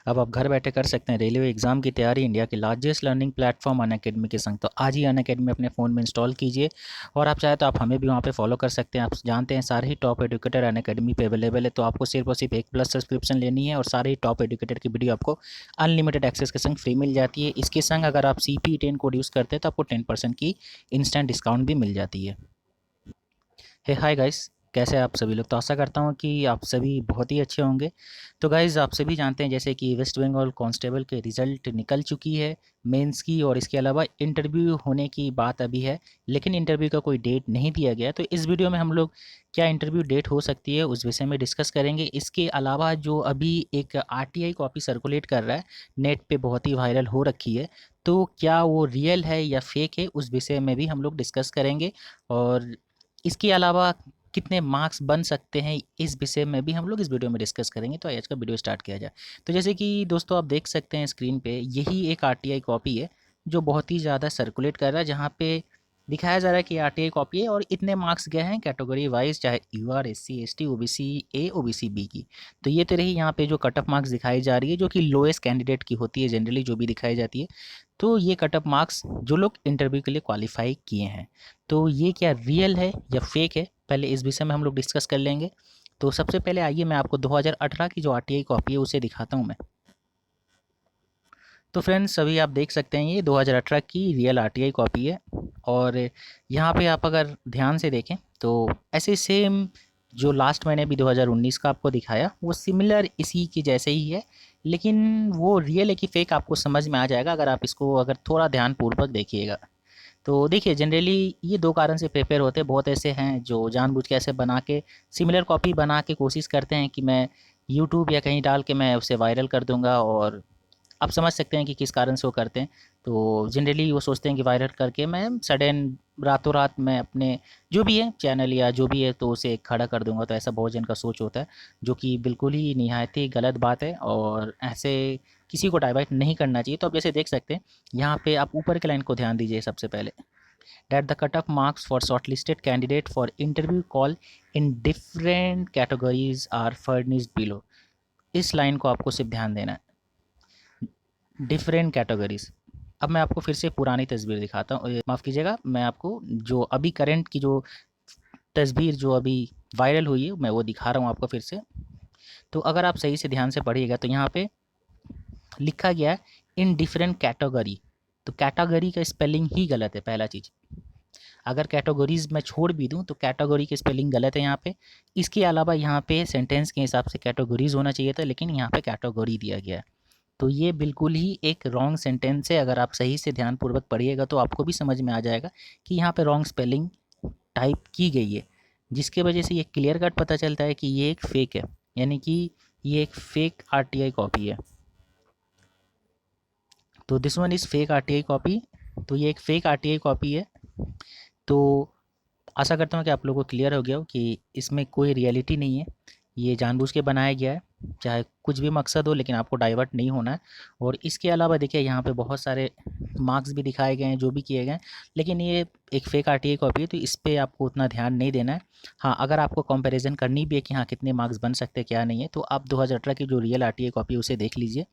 अब आप घर बैठे कर सकते हैं रेलवे एग्ज़ाम की तैयारी इंडिया के लार्जेस्ट लर्निंग प्लेटफॉर्म अनअकैडमी के संग। तो आज ही अनअकैडमी अपने फ़ोन में इंस्टॉल कीजिए और आप चाहे तो आप हमें भी वहाँ पे फॉलो कर सकते हैं। आप जानते हैं सारे ही टॉप एजुकेटर अनअकैडमी पे अवेलेबल है, तो आपको सिर्फ और सिर्फ 1+ सब्सक्रिप्शन लेनी है और सारे ही टॉप एजुकेटर की वीडियो आपको अनलिमिटेड एक्सेस के संग फ्री मिल जाती है। इसके संग अगर आप CP10 कोड यूज़ करते हैं तो आपको 10% की इंस्टेंट डिस्काउंट भी मिल जाती है। हे हाय गाइस, कैसे हैं आप सभी लोग। तो आशा करता हूँ कि आप सभी बहुत ही अच्छे होंगे। तो गाइस, आप सभी जानते हैं जैसे कि वेस्ट बंगाल कांस्टेबल के रिज़ल्ट निकल चुकी है मेंस की, और इसके अलावा इंटरव्यू होने की बात अभी है, लेकिन इंटरव्यू का कोई डेट नहीं दिया गया। तो इस वीडियो में हम लोग क्या इंटरव्यू डेट हो सकती है उस विषय में डिस्कस करेंगे। इसके अलावा जो अभी एक RTI कॉपी सर्कुलेट कर रहा है, नेट पे बहुत ही वायरल हो रखी है, तो क्या वो रियल है या फेक है उस विषय में भी हम लोग डिस्कस करेंगे। और इसके अलावा कितने मार्क्स बन सकते हैं इस विषय में भी हम लोग इस वीडियो में डिस्कस करेंगे। तो आज का वीडियो स्टार्ट किया जाए। तो जैसे कि दोस्तों आप देख सकते हैं स्क्रीन पे, यही एक RTI कॉपी है जो बहुत ही ज़्यादा सर्कुलेट कर रहा है, जहाँ पे दिखाया जा रहा है कि RTI कॉपी है और इतने मार्क्स गए हैं कैटेगरी वाइज, चाहे UR SC ST OBC A OBC B की। तो ये तो रही यहाँ पे जो कट ऑफ मार्क्स दिखाई जा रही है, जो कि लोएस्ट कैंडिडेट की होती है जनरली जो भी दिखाई जाती है। तो ये कट ऑफ मार्क्स जो लोग इंटरव्यू के लिए क्वालिफाई किए हैं, तो ये क्या रियल है या फेक है, पहले इस विषय में हम लोग डिस्कस कर लेंगे। तो सबसे पहले आइए मैं आपको 2018 की जो RTI कॉपी है उसे दिखाता हूँ मैं। तो फ्रेंड्स अभी आप देख सकते हैं ये 2018 की रियल RTI कॉपी है, और यहाँ पे आप अगर ध्यान से देखें तो ऐसे सेम जो लास्ट मैंने भी 2019 का आपको दिखाया वो सिमिलर इसी की जैसे ही है, लेकिन वो रियल है कि फेक आपको समझ में आ जाएगा अगर आप इसको अगर थोड़ा ध्यानपूर्वक देखिएगा। तो देखिए जनरली ये दो कारण से प्रिपेयर होते हैं। बहुत ऐसे हैं जो जानबूझ के ऐसे बना के सिमिलर कॉपी बना के कोशिश करते हैं कि मैं यूट्यूब या कहीं डाल के मैं उसे वायरल कर दूंगा, और आप समझ सकते हैं कि किस कारण से वो करते हैं। तो जनरली वो सोचते हैं कि वायरल करके मैं सडन रातों रात मैं अपने जो भी है चैनल या जो भी है तो उसे खड़ा कर दूंगा। तो ऐसा बहुत जन का सोच होता है, जो कि बिल्कुल ही निहायत ही गलत बात है, और ऐसे किसी को डाइवर्ट नहीं करना चाहिए। तो आप जैसे देख सकते हैं यहाँ पे, आप ऊपर के लाइन को ध्यान दीजिए सबसे पहले, that the cutoff marks for shortlisted candidate for interview call in different categories are furnished below। इस लाइन को आपको सिर्फ ध्यान देना है, डिफरेंट कैटेगरीज। अब मैं आपको फिर से पुरानी तस्वीर दिखाता हूँ, माफ़ कीजिएगा, मैं आपको जो अभी करंट की जो तस्वीर जो अभी वायरल हुई है मैं वो दिखा रहा हूँ आपको फिर से। तो अगर आप सही से ध्यान से पढ़िएगा तो यहाँ पे लिखा गया है इन डिफरेंट कैटेगरी। तो कैटेगरी का स्पेलिंग ही गलत है, पहला चीज़। अगर कैटेगरीज मैं छोड़ भी दूं तो कैटेगरी की स्पेलिंग गलत है यहाँ पे। इसके अलावा यहाँ पे सेंटेंस के हिसाब से कैटेगरीज होना चाहिए था, लेकिन यहाँ पे कैटेगरी दिया गया है। तो ये बिल्कुल ही एक रॉन्ग सेंटेंस है। अगर आप सही से ध्यानपूर्वक पढ़िएगा तो आपको भी समझ में आ जाएगा कि यहाँ पे रॉन्ग स्पेलिंग टाइप की गई है, जिसके वजह से ये क्लियर कट पता चलता है कि ये एक फ़ेक है, यानी कि ये एक फ़ेक RTI कॉपी है। तो this one is fake RTI copy. तो ये एक फ़ेक RTI कॉपी है। तो आशा करता हूँ कि आप लोगों को क्लियर हो गया हो कि इसमें कोई रियलिटी नहीं है, ये जानबूझ के बनाया गया है, चाहे कुछ भी मकसद हो, लेकिन आपको डाइवर्ट नहीं होना है। और इसके अलावा देखिए यहाँ पे बहुत सारे मार्क्स भी दिखाए गए हैं जो भी किए गए हैं, लेकिन ये एक फेक RTI कॉपी है तो इस पर आपको उतना ध्यान नहीं देना है। हाँ, अगर आपको कंपैरिजन करनी भी है कि हाँ कितने मार्क्स बन सकते हैं क्या नहीं है, तो आप 2018 की जो रियल RTI कॉपी है उसे देख लीजिए।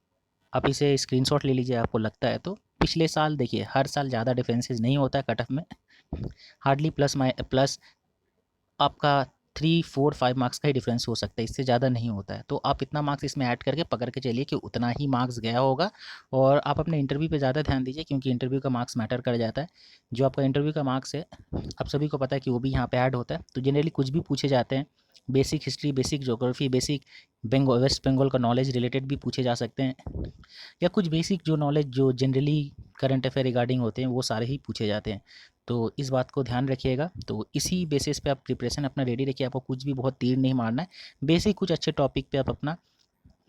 आप इसे स्क्रीनशॉट ले लीजिए, आपको लगता है तो। पिछले साल देखिए हर साल ज़्यादा डिफरेंसेस नहीं होता है कट ऑफ में, हार्डली प्लस आपका 3 4 5 मार्क्स का ही डिफरेंस हो सकता है, इससे ज़्यादा नहीं होता है। तो आप इतना मार्क्स इसमें ऐड करके पकड़ के चलिए कि उतना ही मार्क्स गया होगा। और आप अपने इंटरव्यू पे ज़्यादा ध्यान दीजिए, क्योंकि इंटरव्यू का मार्क्स मैटर कर जाता है। जो आपका इंटरव्यू का मार्क्स है, आप सभी को पता है कि वो भी यहाँ पे ऐड होता है। तो जनरली कुछ भी पूछे जाते हैं, basic history, basic geography, basic West Bengal का नॉलेज रिलेटेड भी पूछे जा सकते हैं, या कुछ बेसिक जो नॉलेज जो जनरली करंट अफेयर रिगार्डिंग होते हैं वो सारे ही पूछे जाते हैं। तो इस बात को ध्यान रखिएगा। तो इसी बेसिस पे आप प्रिपरेशन अपना रेडी रखिए, आपको कुछ भी बहुत तीर नहीं मारना है। बेसिक कुछ अच्छे टॉपिक पे आप अपना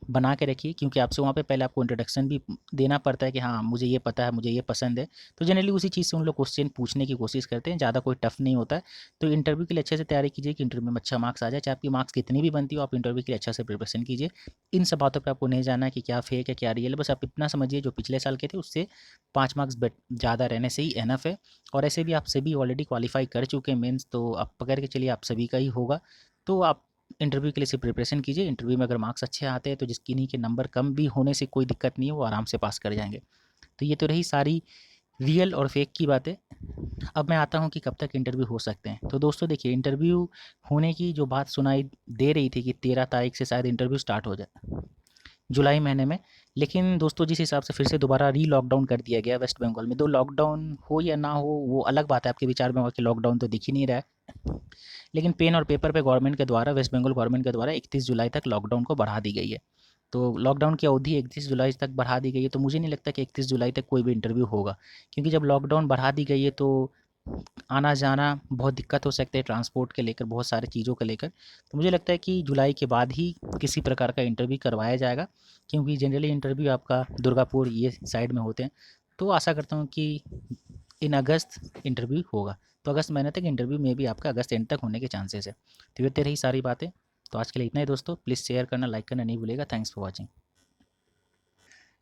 बना के रखिए, क्योंकि आपसे वहाँ पे पहले आपको इंट्रोडक्शन भी देना पड़ता है कि हाँ मुझे ये पता है, मुझे ये पसंद है। तो जनरली उसी चीज़ से उन लोग क्वेश्चन पूछने की कोशिश करते हैं, ज़्यादा कोई टफ नहीं होता है। तो इंटरव्यू के लिए अच्छे से तैयारी कीजिए कि इंटरव्यू में अच्छा मार्क्स आ जाए, चाहे आपकी मार्क्स कितनी भी बनती हो, आप इंटरव्यू के लिए अच्छा से प्रिपरेशन कीजिए। इन सब बातों पर आपको नहीं जाना है कि क्या फेक है क्या रियल है, बस आप इतना समझिए जो पिछले साल के थे उससे 5 मार्क्स ज़्यादा रहने से ही एनफ है। और ऐसे भी आप सभी ऑलरेडी क्वालिफाई कर चुके हैं मेंस, तो आप पकड़ के चलिए आप सभी का ही होगा। तो आप इंटरव्यू के लिए सिर्फ प्रिपरेशन कीजिए। इंटरव्यू में अगर मार्क्स अच्छे आते हैं तो जिसकी नहीं के नंबर कम भी होने से कोई दिक्कत नहीं है, वो आराम से पास कर जाएंगे। तो ये तो रही सारी रियल और फेक की बातें। अब मैं आता हूँ कि कब तक इंटरव्यू हो सकते हैं। तो दोस्तों देखिए, इंटरव्यू होने की जो बात सुनाई दे रही थी कि 13 तारीख से शायद इंटरव्यू स्टार्ट हो जाए, जुलाई महीने में। लेकिन दोस्तों जिस हिसाब से फिर से दोबारा लॉकडाउन कर दिया गया वेस्ट बंगाल में, तो लॉकडाउन हो या ना हो वो अलग बात है, आपके विचार में होगा कि लॉकडाउन तो दिख ही नहीं रहा है। लेकिन पेन और पेपर पे गवर्नमेंट के द्वारा, वेस्ट बंगाल गवर्नमेंट के द्वारा 31 जुलाई तक लॉकडाउन को बढ़ा दी गई है। तो लॉकडाउन की अवधि 31 जुलाई तक बढ़ा दी गई है, तो मुझे नहीं लगता कि 31 जुलाई तक कोई भी इंटरव्यू होगा। क्योंकि जब लॉकडाउन बढ़ा दी गई है तो आना जाना बहुत दिक्कत हो सकते हैं, ट्रांसपोर्ट के लेकर, बहुत सारे चीज़ों को लेकर। तो मुझे लगता है कि जुलाई के बाद ही किसी प्रकार का इंटरव्यू करवाया जाएगा, क्योंकि जनरली इंटरव्यू आपका दुर्गापुर ये साइड में होते हैं। तो आशा करता हूँ कि इन अगस्त इंटरव्यू होगा। तो अगस्त महीने तक इंटरव्यू में भी आपका अगस्त एंड तक होने के चांसेस है। तो ये रही सारी बातें। तो आज के लिए इतना ही दोस्तों, प्लीज़ शेयर करना, लाइक करना नहीं भूलिएगा। Thanks for watching.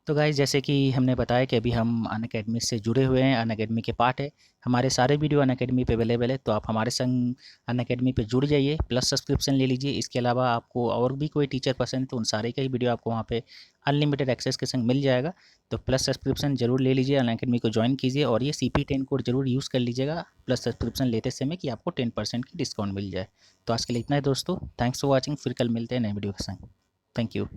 तो गाइज़, जैसे कि हमने बताया कि अभी हम अनअकैडमी से जुड़े हुए हैं, अनअकैडमी के पार्ट है। हमारे सारे वीडियो अनअकैडमी पे अवेलेबल है, तो आप हमारे संग अनअकैडमी पे जुड़ जाइए, प्लस सब्सक्रिप्शन ले लीजिए। इसके अलावा आपको और भी कोई टीचर पसंद है तो उन सारे का ही वीडियो आपको वहाँ पे अनलिमिटेड एक्सेस के संग मिल जाएगा। तो प्लस सब्सक्रिप्शन जरूर ले लीजिए, अनअकैडमी को ज्वाइन कीजिए, और ये CP10 कोड जरूर यूज़ कर लीजिएगा प्लस सब्सक्रिप्शन लेते समय, कि आपको 10% की डिस्काउंट मिल जाए। तो आज के लिए इतना है दोस्तों, थैंक्स फॉर वॉचिंग। फिर कल मिलते हैं नए वीडियो के संग। Thank you.